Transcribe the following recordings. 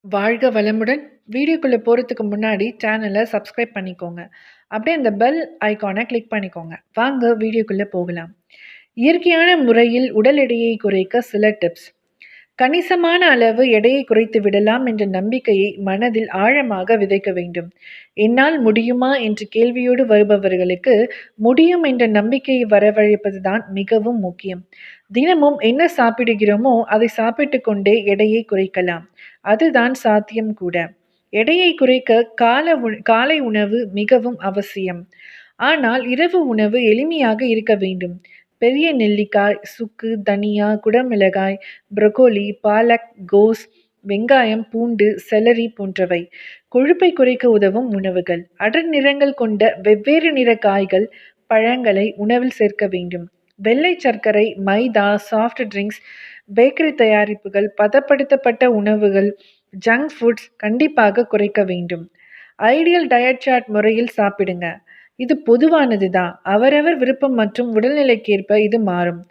வாழ்க வளமுடன். வீடியோக்குள்ள போறதுக்கு முன்னாடி சேனலை சப்ஸ்கிரைப் பண்ணிக்கோங்க. அப்படியே அந்த பெல் ஐகானை கிளிக் பண்ணிக்கோங்க. வாங்க வீடியோக்குள்ள போகலாம். இயற்கையான முறையில் உடல் எடையை குறைக்க சில டிப்ஸ். கணிசமான அளவு எடையை குறைத்து விடலாம் என்ற நம்பிக்கையை மனதில் ஆழமாக விதைக்க வேண்டும். என்னால் முடியுமா என்ற கேள்வியோடு வருபவர்களுக்கு முடியும் என்ற நம்பிக்கையை வரவழைப்பதுதான் மிகவும் முக்கியம். தினமும் என்ன சாப்பிடுகிறோமோ அதை சாப்பிட்டு கொண்டே எடையை குறைக்கலாம். அதுதான் சாத்தியம் கூட. எடையை குறைக்க காலை உணவு மிகவும் அவசியம். ஆனால் இரவு உணவு எளிமையாக இருக்க வேண்டும். பெரிய நெல்லிக்காய், சுக்கு, தனியா, குடமிளகாய், புரோக்கோலி, பாலக், கோஸ், வெங்காயம், பூண்டு, செலரி போன்றவை கொழுப்பை குறைக்க உதவும் உணவுகள். அடர் நிறங்கள் கொண்ட வெவ்வேறு நிற காய்கள், பழங்களை உணவில் சேர்க்க வேண்டும். வெள்ளை சர்க்கரை, மைதா, சாஃப்ட் ட்ரிங்க்ஸ், பேக்கரி தயாரிப்புகள், பதப்படுத்தப்பட்ட உணவுகள், ஜங்க் ஃபுட்ஸ் கண்டிப்பாக குறைக்க வேண்டும். ஐடியல் டயட் சார்ட் முறையில் சாப்பிடுங்க. இது பொதுவானது தான். அவரவர் விருப்பம் மற்றும் உடல்நிலைக்கேற்ப இது மாறும்.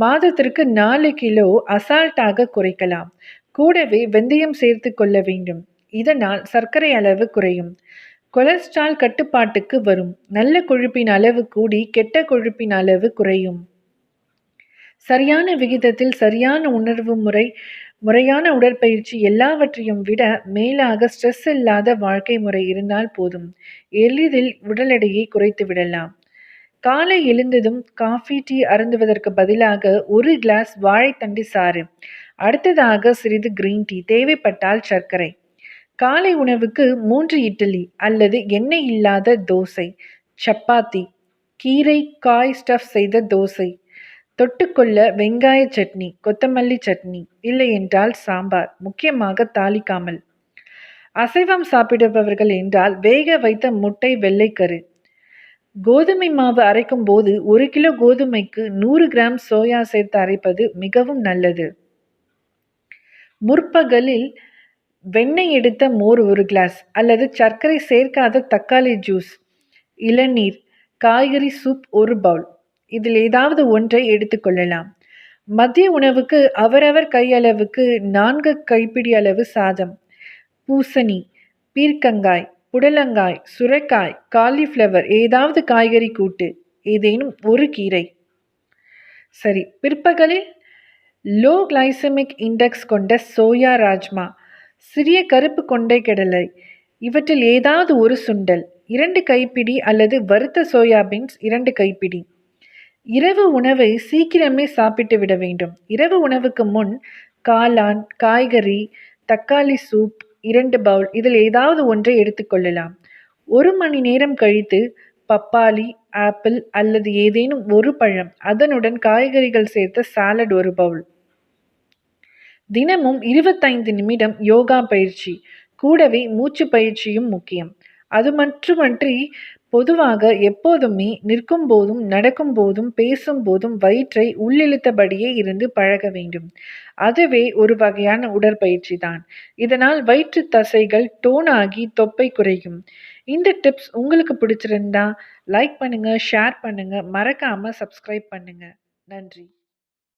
மாதத்திற்கு 4 கிலோ அசால்ட்டாக குறைக்கலாம். கூடவே வெந்தயம் சேர்த்து கொள்ள வேண்டும். இதனால் சர்க்கரை அளவு குறையும். கொலஸ்ட்ரால் கட்டுப்பாட்டுக்கு வரும். நல்ல கொழுப்பின் அளவு கூடி கெட்ட கொழுப்பின் அளவு குறையும். சரியான விகிதத்தில் சரியான உணர்வு முறையான உடற்பயிற்சி எல்லாவற்றையும் விட மேலாக ஸ்ட்ரெஸ் இல்லாத வாழ்க்கை முறை இருந்தால் போதும். எளிதில் உடல் எடையை குறைத்து விடலாம். காலை எழுந்ததும் காஃபி, டீ அருந்துவதற்கு பதிலாக 1 கிளாஸ் வாழைத்தண்டு சாறு, அடுத்ததாக சிறிது கிரீன் டீ, தேவைப்பட்டால் சர்க்கரை. காலை உணவுக்கு 3 இட்லி அல்லது எண்ணெய் இல்லாத தோசை, சப்பாத்தி, கீரை, காய் ஸ்டஃப் செய்த தோசை, தொட்டுக்கொள்ள வெங்காய சட்னி, கொத்தமல்லி சட்னி, இல்லை என்றால் சாம்பார், முக்கியமாக தாளிக்காமல். அசைவம் சாப்பிடுபவர்கள் என்றால் வேக வைத்த முட்டை, வெள்ளைக்கரு. கோதுமை மாவு அரைக்கும் போது 1 கிலோ கோதுமைக்கு 100 கிராம் சோயா சேர்த்து அரைப்பது மிகவும் நல்லது. முற்பகலில் வெண்ணெய் எடுத்த மோர் 1 கிளாஸ் அல்லது சர்க்கரை சேர்க்காத தக்காளி ஜூஸ், இளநீர், காய்கறி சூப் 1 பவுல், இதில் ஏதாவது ஒன்றை எடுத்துக்கொள்ளலாம். மதிய உணவுக்கு அவரவர் கையளவுக்கு 4 கைப்பிடி அளவு சாதம், பூசணி, பீர்க்கங்காய், புடலங்காய், சுரைக்காய், காலிஃப்ளவர், ஏதாவது காய்கறி கூட்டு, ஏதேனும் ஒரு கீரை. சரி, பிற்பகலில் லோ கிளைசமிக் இண்டெக்ஸ் கொண்ட சோயா ராஜ்மா, சிறிய கருப்பு கொண்டை கடலை, இவற்றில் ஏதாவது ஒரு சுண்டல், 2 கைப்பிடி அல்லது வறுத்த சோயாபீன்ஸ் 2 கைப்பிடி. இரவு உணவை சீக்கிரமே சாப்பிட்டு விட வேண்டும். இரவு உணவுக்கு முன் காளான், காய்கறி, தக்காளி சூப் 2 பவுல், இதில் ஏதாவது ஒன்றை எடுத்துக்கொள்ளலாம். 1 மணி நேரம் கழித்து பப்பாளி, ஆப்பிள் அல்லது ஏதேனும் ஒரு பழம், அதனுடன் காய்கறிகள் சேர்த்த சாலட் 1 பவுல். தினமும் 25 நிமிடம் யோகா பயிற்சி, கூடவே மூச்சு பயிற்சியும் முக்கியம். அது மட்டுமன்றி பொதுவாக எப்போதுமே நிற்கும் போதும், நடக்கும் போதும், பேசும் போதும் வயிற்றை உள்ளிழுத்தபடியே இருந்து பழக வேண்டும். அதுவே ஒரு வகையான உடற்பயிற்சி தான். இதனால் வயிற்று தசைகள் டோன் ஆகி தொப்பை குறையும். இந்த டிப்ஸ் உங்களுக்கு பிடிச்சிருந்தா லைக் பண்ணுங்க, ஷேர் பண்ணுங்க, மறக்காம சப்ஸ்கிரைப் பண்ணுங்க. நன்றி.